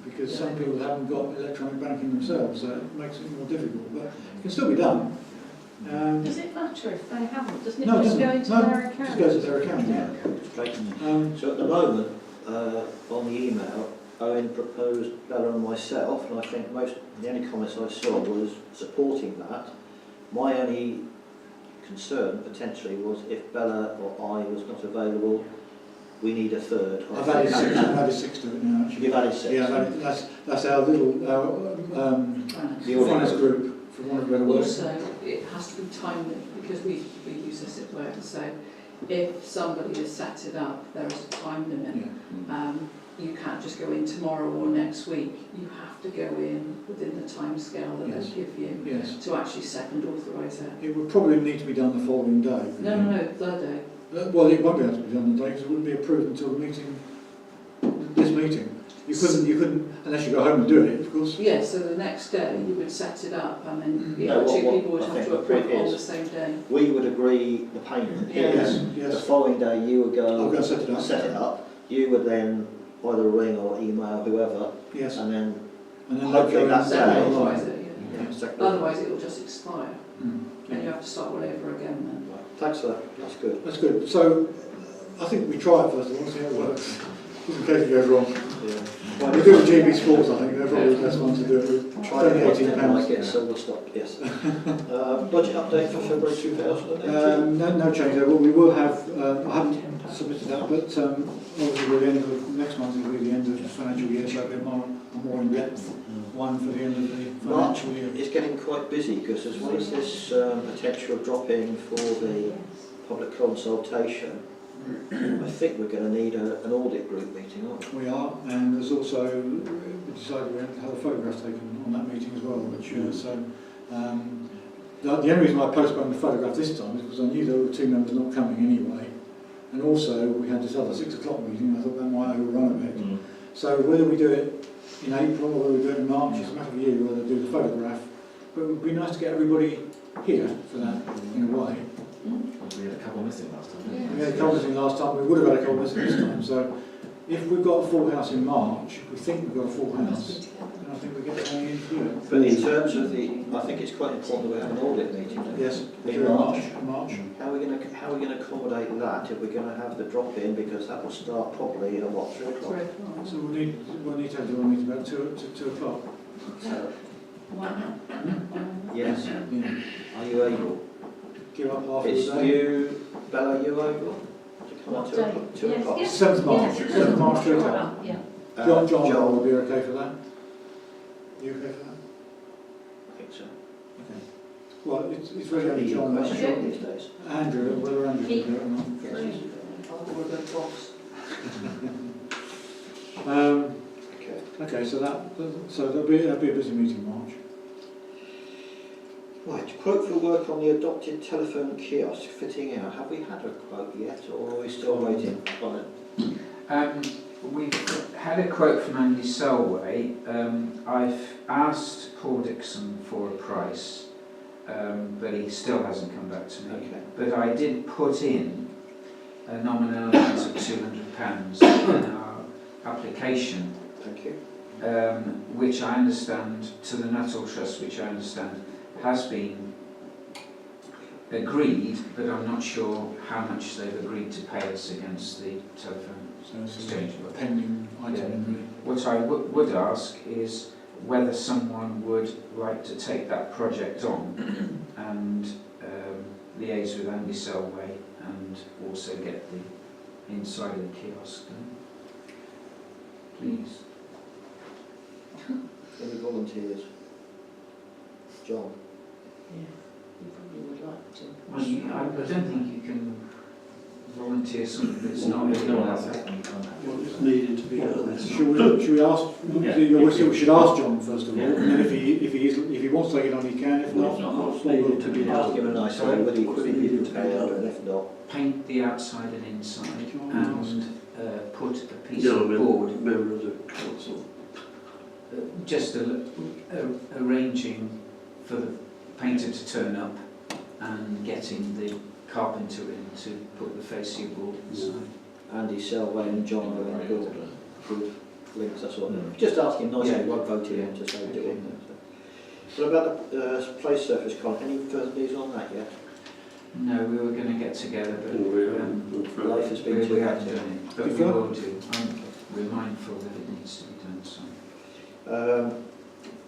because some people haven't got electronic banking themselves, so it makes it more difficult. But it can still be done. Does it matter if they haven't? Doesn't it No, it just doesn't. go into No, their it account? just goes to their account. Yeah. Straight. Um, So at the moment, on the email, Owen proposed Bella and myself, and I think the only comments I saw was supporting that. My only concern potentially was if Bella or I was not available, we need a third. I've added 6 to it now. Actually. You've added 6. Yeah, that's our little The audit finance group, for want of a better word. Also, it has to be timely because we use this at work. So if somebody has set it up, there is a time limit. Yeah. You can't just go in tomorrow or next week. You have to go in within the time scale that Yes. they give you Yes. to actually second authorise it. It would probably need to be done the following day. No, third day. Well, it won't be able to be done today because it wouldn't be approved until the meeting, this meeting. You couldn't, unless you go home and do it, of course. Yeah, so the next day you would set it up and then the No, other two what people would I have think to the print approve on is- the same day. We would agree the payment. Yes, The yes. following day you would I'll go go and set it up. set it up. You would then either ring or email whoever, Yes. and then And then hopefully they'll go that's and- it. Second it, yeah. yeah, second- Otherwise it will just expire Mm. and you have to start all over again then. Right, thanks for that. That's good. That's good. So I think we try it first of all, see how it works, just in case it goes wrong. Yeah. We do the GB Sports, I think, they're probably the best one to do it with. Try Only to £18. like it, so we'll stop. Yes. Budget update for February 2018. No change there. Well, we will have, I haven't submitted that, but obviously by the end of next month will be the end of the financial year, so it'll be a more in-depth one for the end of the financial year. It's getting quite busy because as well as this potential drop-in for the public consultation, I think we're going to need an audit group meeting, aren't we? We are, and there's also, we decided we're going to have a photograph taken on that meeting as well, which, the only reason I postponed the photograph this time is because I knew there were two members not coming anyway, and also we had this other 6 o'clock meeting, I thought that might overrun a bit. So whether we do it in April or whether we do it in March, it's a matter of you whether to do the photograph, but it would be nice to get everybody here for that, in a way. We had a couple missing last time. We had a couple missing last time, we would have had a couple missing this time, so if we've got a full house in March, if we think we've got a full house, then I think we get something in to do it. But in terms of I think it's quite important that we have an audit meeting. don't we? Yes, In March. March. How are we going to accommodate that if we're going to have the drop-in, because that will start probably at what, 3 o'clock? 3 o'clock. So we'll need to have the meeting about 2 o'clock. So, Why not? yes. Yeah. Are you able? Give up half of Is the day. you, Bella, are you able to come at 2 o'clock? 2 o'clock? 7th March, 7th March, 3 o'clock. Yeah. John will be okay for that. You okay for that? I think so. Okay. Well, it's really only Pretty John, question that's these days. Andrew, whether Andrew can do it or not. Or a good boss. Okay. Okay, so that'll be a busy meeting in March. Right, quote for work on the adopted telephone kiosk fitting out. Have we had a quote yet, or are we still waiting on it? We've had a quote from Andy Selway. I've asked Paul Dixon for a price, but he still hasn't come back to me. Okay. But I did put in a nominal amount of £200 in our application, Thank you. which I understand, to the Nuttall Trust, which I understand has been agreed, but I'm not sure how much they've agreed to pay us against the telephone So it's exchange. a pending item. What I would ask is whether someone would like to take that project on and liaise with Andy Selway and also get the inside of the kiosk done. Please. Any volunteers? John? Yeah, you probably would like to. Well, I don't think you can volunteer something that's not If no one else else. has, then you can't have it. What is needed to be done. Should we ask? We should ask John first of all, and then if he wants to take it on, he can. If not, What's needed to be Ask done. him a nice way, would he be prepared, and if not, Paint the outside and inside and put a piece No, of board, member of the council. just arranging for the painter to turn up and getting the carpenter in to put the fascia board inside. Andy Selway and John are good links, that's all. Just ask him nicely, Yeah. won't vote him to say do it. What about the play surface con? Any further news on that yet? No, we were going to get together, but Life has been we too haven't hectic. done it. But we will do. We're mindful that it needs to be done. So.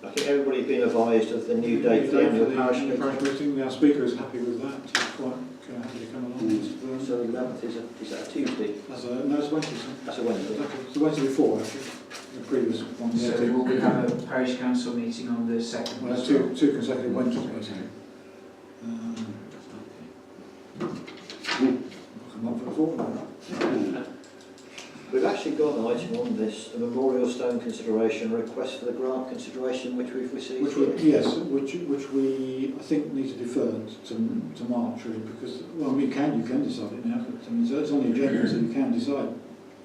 I think everybody's been advised of the new date for the annual parish meeting. Our speaker is happy with that. He's quite happy to come along. So the 11th is that a Tuesday? No, it's Wednesday. That's a Wednesday. It's the Wednesday before, actually. The previous one. So will we have a parish council meeting on the 2nd? Well, that's two consecutive Wednesdays, basically. Come on for the fortnight. We've actually got an item on this, a memorial stone consideration, request for the grant consideration which we've received. Which we I think need to defer to March really, because you can decide it now. But, so it's on the agenda, so you can decide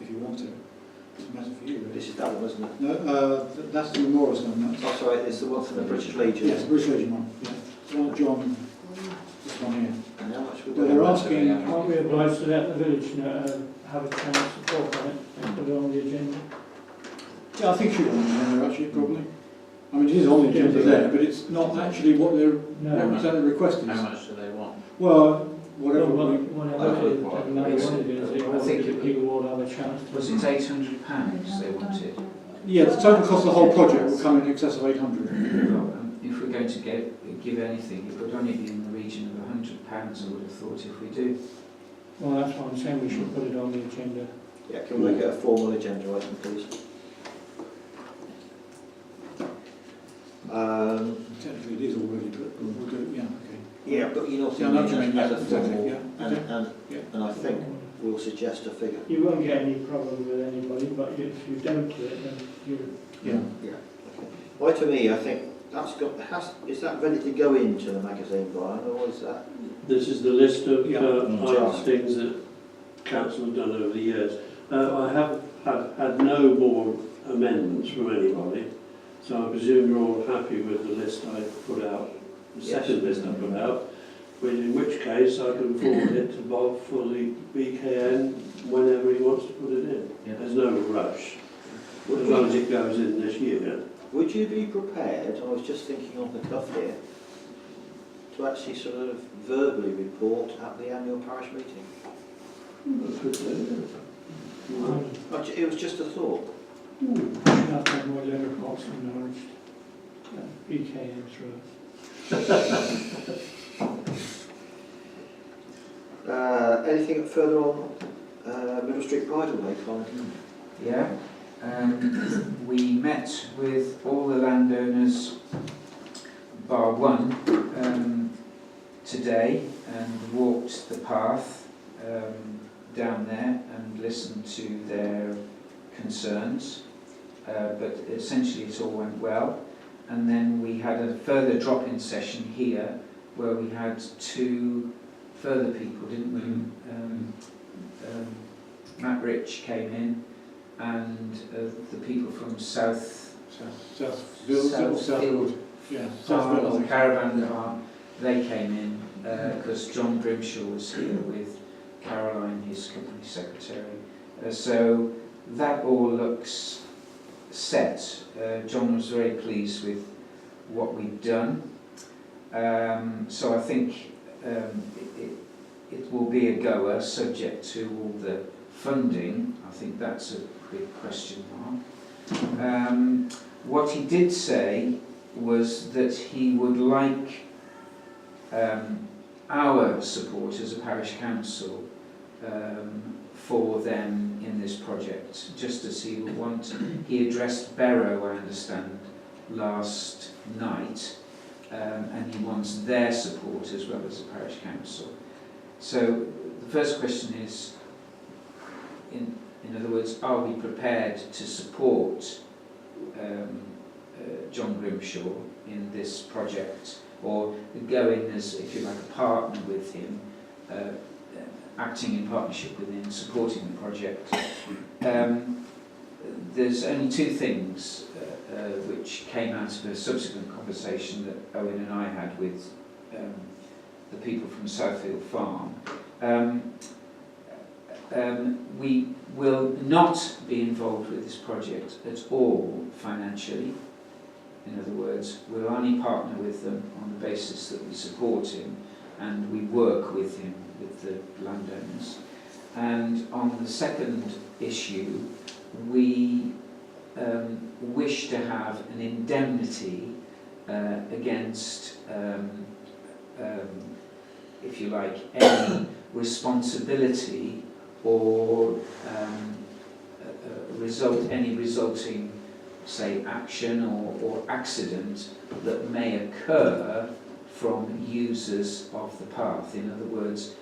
if you want to. It's a matter for you, really. This is that one, isn't it? No, that's the Memorial Stone. Oh, sorry, it's the one from the British Legion. Yes, the British Legion one. Yeah. The one that John, this one here. And how much would Well, they're asking. Aren't we obliged to let the village have a chance to talk on it and put it on the agenda? Yeah, I think she wants it there actually, probably. I mean, it is on the agenda there, but it's not actually what they're requesting. How much do they want? Well, whatever. Whatever it doesn't matter what it is, they want that people will have a chance to. Was it £800 they wanted? Yeah, the total cost of the whole project will come in excess of 800. Well, if we're going to give anything, it would only be in the region of £100, I would have thought, if we do. Well, that's what I'm saying, we should put it on the agenda. Yeah, can we make it a formal agenda item, please? Technically it is already, but we'll do it, yeah, okay. Yeah, but you know, Yeah, I know what you mean, as a exactly, formal, yeah. and I think we'll suggest a figure. You won't get any problem with anybody, but if you don't do it, then you... Yeah. Yeah. Okay. Well, to me, I think that's is that ready to go into the magazine, Brian, or is that? This is the list of Yeah. things that council have done over the years. I have had no more amendments from anybody, so I presume you're all happy with the list I put out, the second list I put out, in which case I can forward it to Bob for the BKN whenever he wants to put it in. Yeah. There's no rush, as long as it goes in this year. Would you be prepared, I was just thinking on the cuff here, to actually sort of verbally report at the annual parish meeting? It was just a thought. I should have to have more letter box in Norwich. BKM through. Anything further on Middle Street Bridleway, Colin? Yeah. We met with all the landowners, bar one, today, and walked the path down there and listened to their concerns. But essentially it all went well. And then we had a further drop-in session here where we had two further people, didn't we? Matt Rich came in, and the people from Southfield, yeah, Farm, Southfield, or Caravan Farm, they came in because John Grimshaw was here with Caroline, his company secretary. So that all looks set. John was very pleased with what we've done. So I think it will be a goer, subject to all the funding. I think that's a big question mark. What he did say was that he would like our support as a parish council for them in this project, just as he would want. He addressed Barrow, I understand, last night, and he wants their support as well as the parish council. So the first question is, in other words, are we prepared to support John Grimshaw in this project, or go in as, if you like, a partner with him, acting in partnership with him, supporting the project? There's only two things which came out of a subsequent conversation that Owen and I had with the people from Southfield Farm. We will not be involved with this project at all financially. In other words, we'll only partner with them on the basis that we support him and we work with him, with the landowners. And on the second issue, we wish to have an indemnity against, if you like, any responsibility or any resulting, say, action or accident that may occur from users of the path. In other words,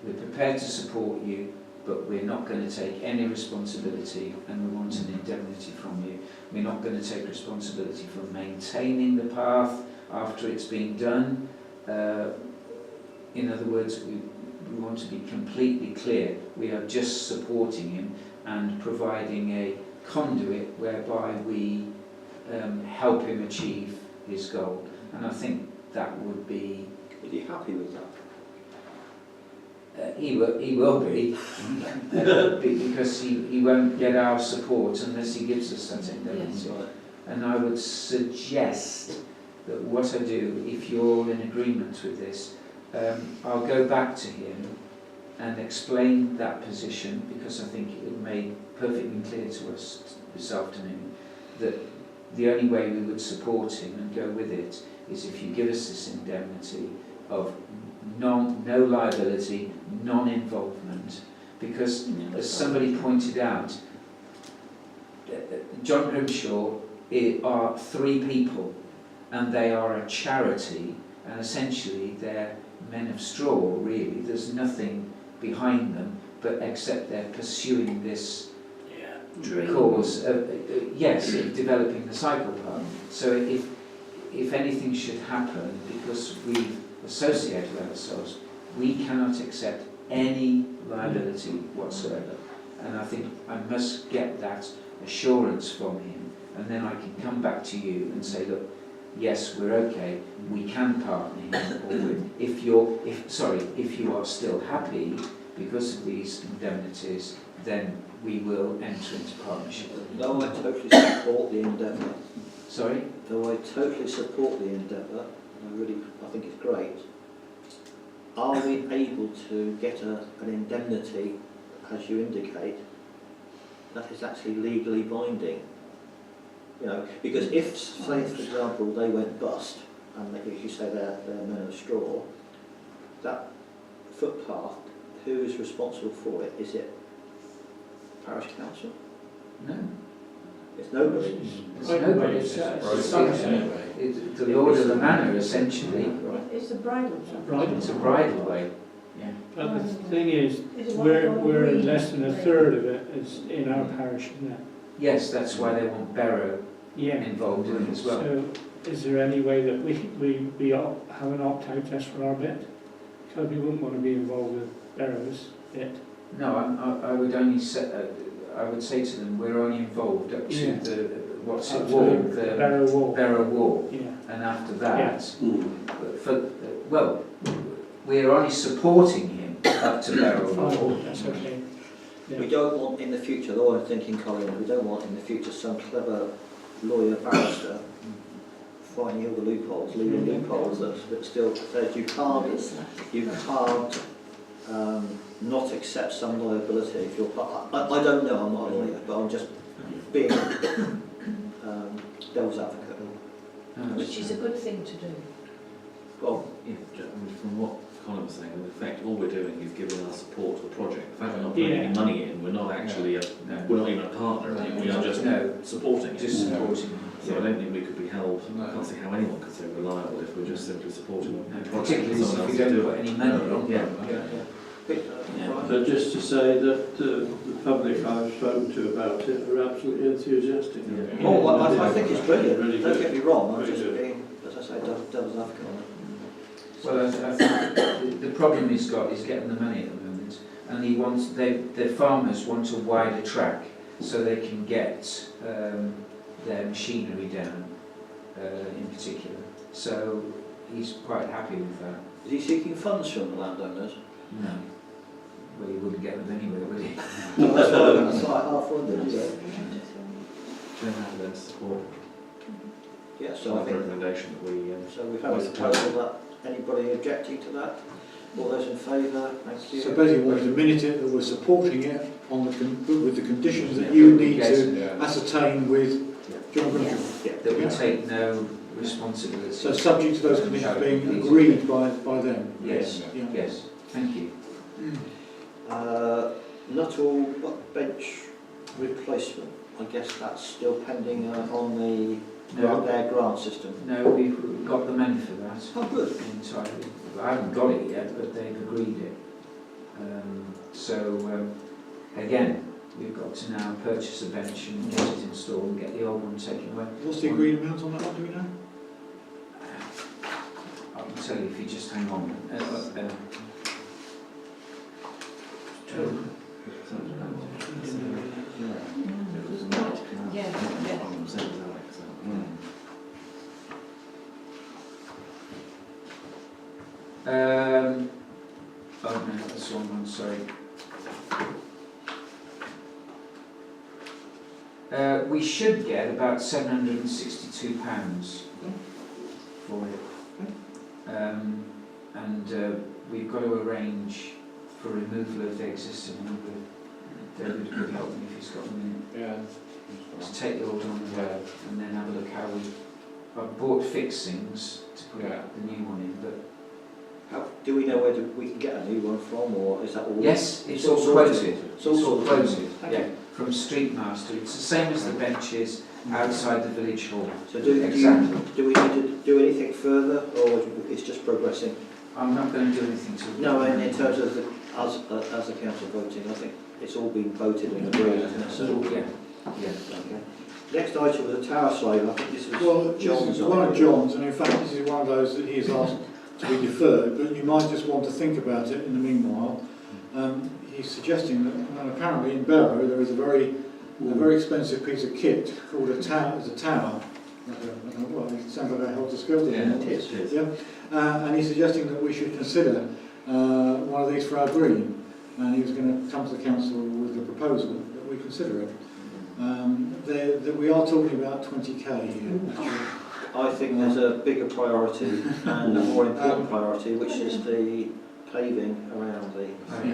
we're prepared to support you, but we're not going to take any responsibility, and we want an indemnity from you. We're not going to take responsibility for maintaining the path after it's been done. In other words, we want to be completely clear. We are just supporting him and providing a conduit whereby we help him achieve his goal. And I think that would be... Is he happy with that? He will be, because he won't get our support unless he gives us that indemnity. Right. And I would suggest that what I do, if you're in agreement with this, I'll go back to him and explain that position, because I think it made perfectly clear to us this afternoon that the only way we would support him and go with it is if you give us this indemnity of no liability, non-involvement, because as somebody pointed out, John Grimshaw are 3 people, and they are a charity, and essentially they're men of straw, really. There's nothing behind them, but except they're pursuing this cause of, yes, of developing the cycle path. So if anything should happen, because we've associated ourselves, we cannot accept any liability whatsoever. And I think I must get that assurance from him, and then I can come back to you and say, look, yes, we're okay, we can partner him, or if you are still happy because of these indemnities, then we will enter into partnership. Though I totally support the endeavour. Sorry? Though I totally support the endeavour, I think it's great. Are we able to get an indemnity, as you indicate, that is actually legally binding? You know, because if, say, for example, they went bust, and as you say they're men of straw, that footpath, who is responsible for it? Is it Parish Council? No. It's nobody. It's nobody. It's the Lord of the Manor, essentially. It's a bridal. It's a bridleway. Yeah. But the thing is, we're less than a third of it is in our parish, isn't it? Yes, that's why they want Barrow involved in it as well. So, is there any way that we have an opt-out just for our bit? Because we wouldn't want to be involved with Barrow's bit. No, I would only say, I would say to them, we're only involved up to the wall, the Barrow wall. Barrow wall, Yeah. and after that, we're only supporting him up to Barrow wall. Fine, that's okay. Yeah. We don't want in the future, though I'm thinking, Colin, we don't want in the future some clever lawyer barrister finding all the loopholes, legal loopholes that still says you can't not accept some liability if you're part. I don't know, I'm not a lawyer, but I'm just being devil's advocate. Which is a good thing to do. Well, Yeah, from what Colin was saying, in effect, all we're doing is giving our support to the project. The fact we're not putting any money in, we're not actually we're not even a partner in it, we are just supporting it. Just supporting him. So I don't think we could be held, I can't see how anyone could say reliable if we're just simply supporting the project. Particularly that someone if else you is don't put doing. any money in. But just to say that the public I've spoken to about it are absolutely enthusiastic. Yeah. oh, I think it's brilliant. Really Don't good. get me wrong, I'm Very just good. being, as I say, devil's advocate on it. Well, I think the problem he's got is getting the money at the moment, and he wants the farmers want a wider track so they can get their machinery down, in particular. So he's quite happy with that. Is he seeking funds from the landowners? No, well, he wouldn't get them anyway, would he? That's what I half wondered, is it? Don't have their support. Yeah, So so I the think, recommendation that we so we've had a proposal that, anybody objecting to that? All those in favour, thank you. So basically, we've minute it that we're supporting it on with the conditions that you need to ascertain with John Grimshaw. That we take no responsibility. So subject to those conditions being agreed by them. Yes, Yeah. yes, thank you. Nuttall bench replacement, I guess that's still pending on their grant system. No, we've got the money for that. Oh, good. Entirely. I haven't got it yet, but they've agreed it. Again, we've got to now purchase a bench and get it installed and get the old one taken away. What's the agreed amount on that one, do we know? I can tell you if you just hang on. Yeah, yeah. I'm saying as Alex, so. Oh no, that's the wrong one, sorry. We should get about £762 for it. And we've got to arrange for removal of the existing number. David could help me if he's got them Yeah. in. To take the old one away and then have a look how I've bought fixings to put Yeah. the new one in, but Do we know where we can get a new one from, or is that all? yes, it's all all sorted. quoted. It's all It's all sorted. quoted, Thank yeah, from Street Master. It's the same as the benches outside the village hall. So do we need to do anything further, or it's just progressing? I'm not going to do anything to it. No, in terms of us as the council voting, I think it's all been voted and agreed, isn't it? So, Yeah, yeah. okay. Next item was a tower slave. I think this was Well, this John's. is one of John's, and in fact this is one of those that he has asked to be deferred, but you might just want to think about it in the meanwhile. He's suggesting that apparently in Barrow there is a very expensive piece of kit called a tower. It's a tower. I don't know what, it sounds like a helter-skelter. Yeah, it is. Yeah. And he's suggesting that we should consider one of these for our green, and he was going to come to the council with a proposal that we consider it. That we are talking about 20k here. I think there's a bigger priority and a more important priority, which is the paving around the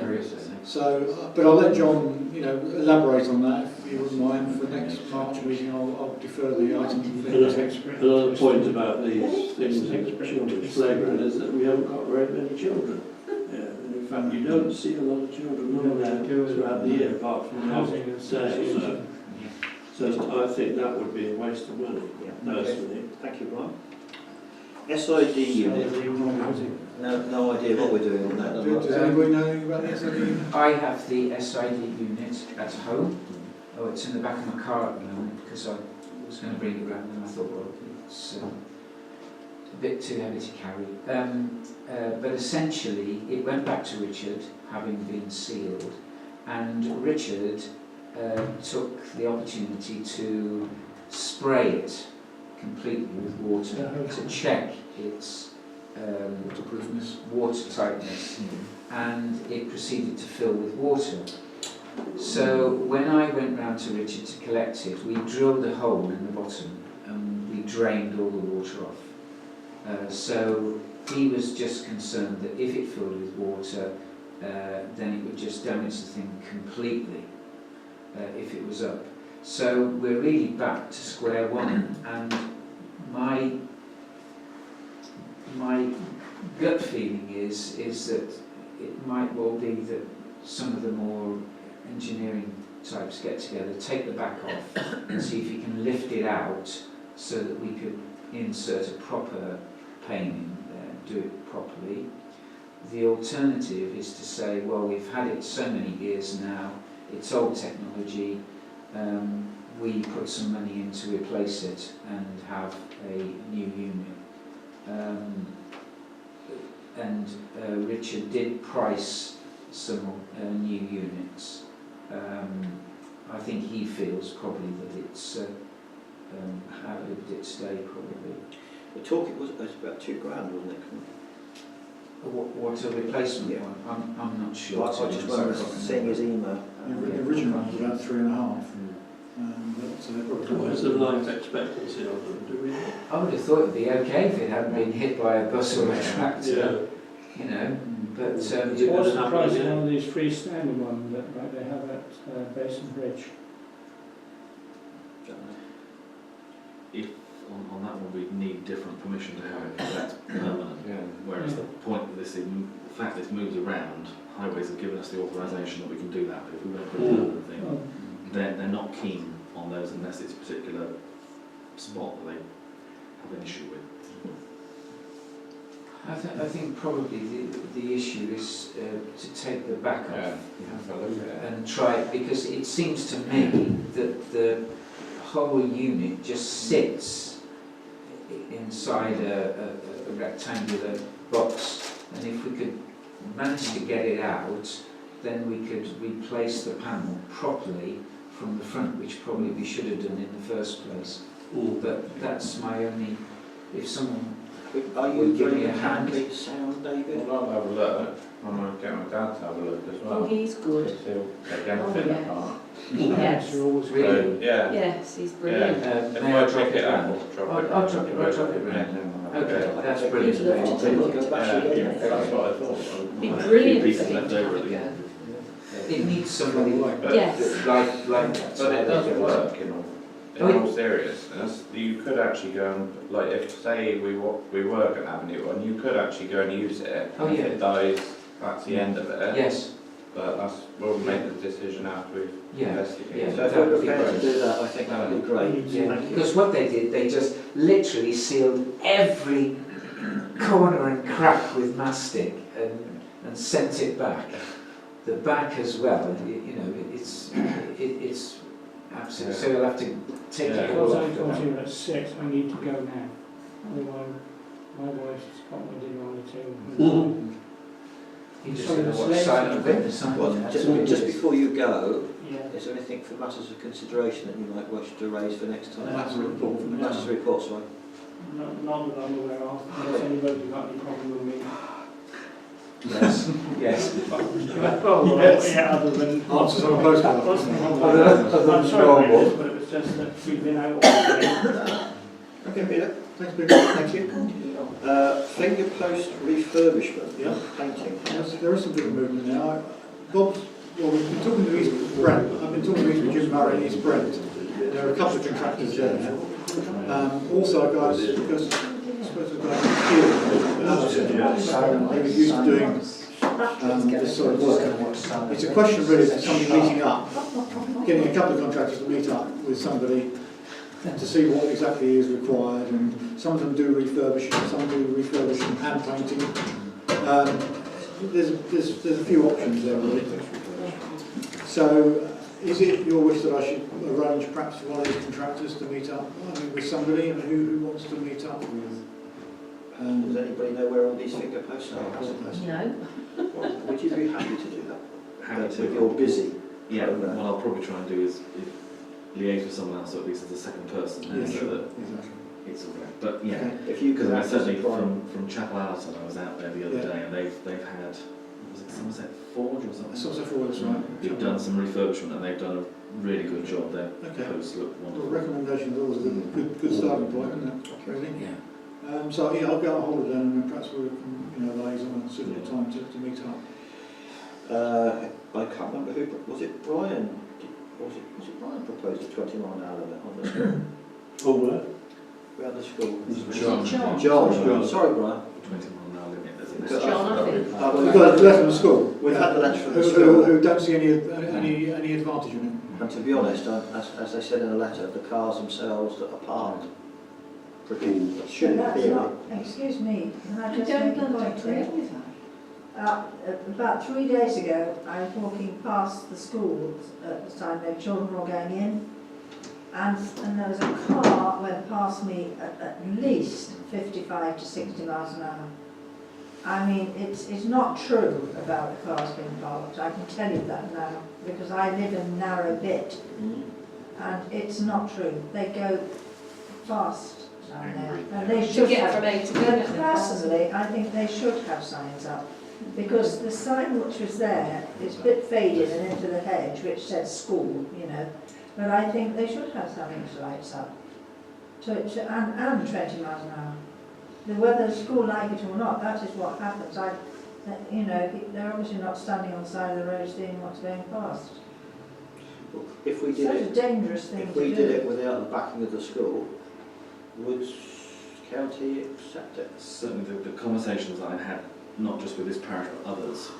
Areas. So, but I'll let John, elaborate on that if you wouldn't mind. For next March meeting, I'll defer the item. Another point about these things in children's playground is that we haven't got very many children. Yeah, and in fact, you don't see a lot of children running there throughout the year, apart from Housing housing. association. So I think that would be a waste of money, personally. Thank you, Brian. SID unit. No idea what we're doing on that. Does anybody know anything about the SID? I have the SID unit at home. Oh, it's in the back of my car at the moment because I was going to bring it round and I thought, well, it's a bit too heavy to carry. But essentially, it went back to Richard, having been sealed, and Richard took the opportunity to spray it completely with water to check its Waterproofness. water tightness, and it proceeded to fill with water. So when I went round to Richard to collect it, we drilled a hole in the bottom and we drained all the water off. So he was just concerned that if it filled with water, then it would just damage the thing completely if it was up. So we're really back to square one, and my gut feeling is that it might well be that some of the more engineering types get together, take the back off and see if you can lift it out so that we could insert a proper pane in there, do it properly. The alternative is to say, well, we've had it so many years now, it's old technology, we put some money in to replace it and have a new unit. Richard did price some new units. I think he feels probably that it's outlived its day, probably. The talk it was about £2,000, wasn't it? What a replacement one? I'm not sure. Well, I just remember seeing his email. The original one was about 3.5. What is the life expectancy of them, do we know? I would have thought it'd be okay if it hadn't been hit by a bus or a tractor, but What's the price of one of these freestanding ones that they have at Basin Bridge? If on that one we need different permission to have it, because that's permanent. Whereas the point that the fact this moves around, highways have given us the authorisation that we can do that, but if we went for a permanent thing, they're not keen on those unless it's a particular spot that they have an issue with. I think probably the issue is to take the back off and try it, because it seems to me that the whole unit just sits inside a rectangular box, and if we could manage to get it out, then we could replace the panel properly from the front, which probably we should have done in the first place. But that's my only, if someone Are you Will give me bringing a hand. handy sound, David? Well, I'll have a look. I might get my dad to have a look as well. Oh, he's good. Because he'll take anything Oh, yeah. apart. Yes. You're always Really? So, yeah. Yes, he's brilliant. If may I I drop drop it it out, down? I'll drop it. I'll drop it Yeah. down. Okay. Okay, that's He'd brilliant. love to Take do a it. back Yeah, again. that's what I thought. Be A few brilliant pieces for him left to over have at the a end. It needs somebody But, Yes. like that. but it does work in Oh, all seriousness. You could actually go and, like, if say we work at Avenue 1, you could actually go and use it. Oh, If yeah. it dies, that's the end of it. Yes, But we'll make the decision after we've yeah. investigated. So if we're prepared to do that, I think that would be great. Yeah, Thank you. because what they did, they just literally sealed every corner and crack with mastic and sent it back. The back as well, you know, it's absolutely. So you'll have to take Yeah. it Because all I off. got here at 6, I need to go now. Otherwise, my wife's got my dinner on the table. You just Sorry, know the what slaves side are of good. it, the sign. Well, That's all it just is. before you go, Yeah. is there anything for matters of consideration that you might wish to raise for next time? That's a report from the Matters of report, sorry. Not that I'm aware of, unless anybody's got any problem with me. Yes, yes. Oh, Yes. yeah, other than... Answers on a postcard. I'm sorry, Chris, but it was just that we've been out all day. Okay, Peter. Thanks, Peter. Thank you. Finger post refurbishment, Yeah. painting. There is some bit of movement now. Bob's, well, we've been talking to East Brent. I've been talking to Jim Murray and East Brent. There are a couple of contractors there now. Also, guys, because I suppose we've got he was used to doing this sort of work. It's a question really of somebody meeting up, getting a couple of contractors to meet up with somebody to see what exactly is required, and some of them do refurbishing, some do refurbishing and painting. There's a few options there really. So, is it your wish that I should arrange perhaps one of these contractors to meet up with somebody, and who wants to meet up with? Does anybody know where all these finger posts are? No. Would you be happy to do that? Happy to. If you're busy. Yeah, program. what I'll probably try and do is liaise with someone else, or at least as a second person, Yeah, so sure. that Exactly. it's all right. But yeah, Okay. If you because could I act as a certainly prime. from Chapel Allerton, I was out there the other Yeah. day, and they've had, was it Somerset Forge or something? Somerset Forward, that's right. They've done some refurbishment, and they've done a really good job. Their Okay. posts look Well, wonderful. recommendation is always a good starting point, isn't it? Really? Yeah. So yeah, I'll get a hold of them, and perhaps we can liaison a suitable time to meet up. I can't remember who, was it Brian? Was it Brian proposed a 20-mile-an-hour limit on the school? Oh, where? Around the school? John. John. Sorry, Brian. 20-mile-an-hour limit. There's a It's message. John, I think. We've got a letter from the school. We've had the letter from the Who school. don't see any advantage in it. And to be honest, as they said in the letter, the cars themselves that are parked should But that's be. not, excuse me, can I I just don't make a point agree here? with that. About 3 days ago, I was walking past the school at the time, the children were going in, and there was a car went past me at least 55 to 60 miles an hour. I mean, it's not true about the cars being parked, I can tell you that now, because I live in a narrow bit, and it's not true. They go fast down there, and they To should get have. from A to B. But personally, I think they should have signs up, because the sign which was there is a bit faded and into the hedge, which says school, you know, but I think they should have something lights up, and 20 miles an hour. Whether the school like it or not, that is what happens. You know, they're obviously not standing on the side of the road seeing what's going past. If we So did it's a dangerous thing if to we do. did it without the backing of the school, would county accept it? Certainly the conversations I had, not just with this parish but others,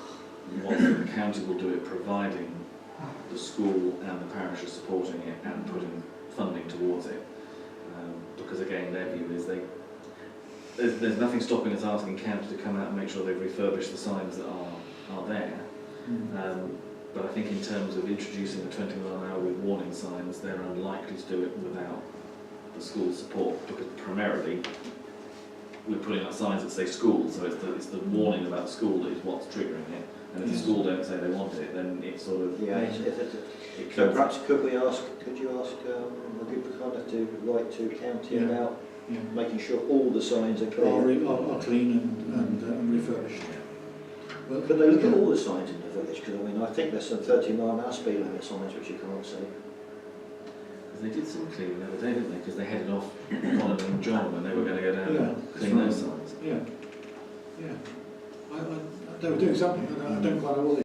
was that the county will do it providing the school and the parish are supporting it and putting funding towards it. Because again, their view is there's nothing stopping us asking county to come out and make sure they've refurbished the signs that are there. But I think in terms of introducing a 20-mile-an-hour with warning signs, they're unlikely to do it without the school support, because primarily we're putting up signs that say school, so it's the warning about school that is what's triggering it, And if the school don't say they want it, then it's sort of... Yeah, it so kills perhaps it. could you ask a good conduct to write to county Yeah. about Yeah. making sure all the signs are Are, clear? are clean and refurbished. Well, Could they look at all the signs in the village? Because I mean, I think there's some 30-mile-an-hour speed limit signs which you can't see. Because they did some cleaning the other day, didn't they? Because they headed off Colin and John when they were going to go down Yeah, and clean that's those right. signs. Yeah, yeah. They were doing something, I don't quite know what they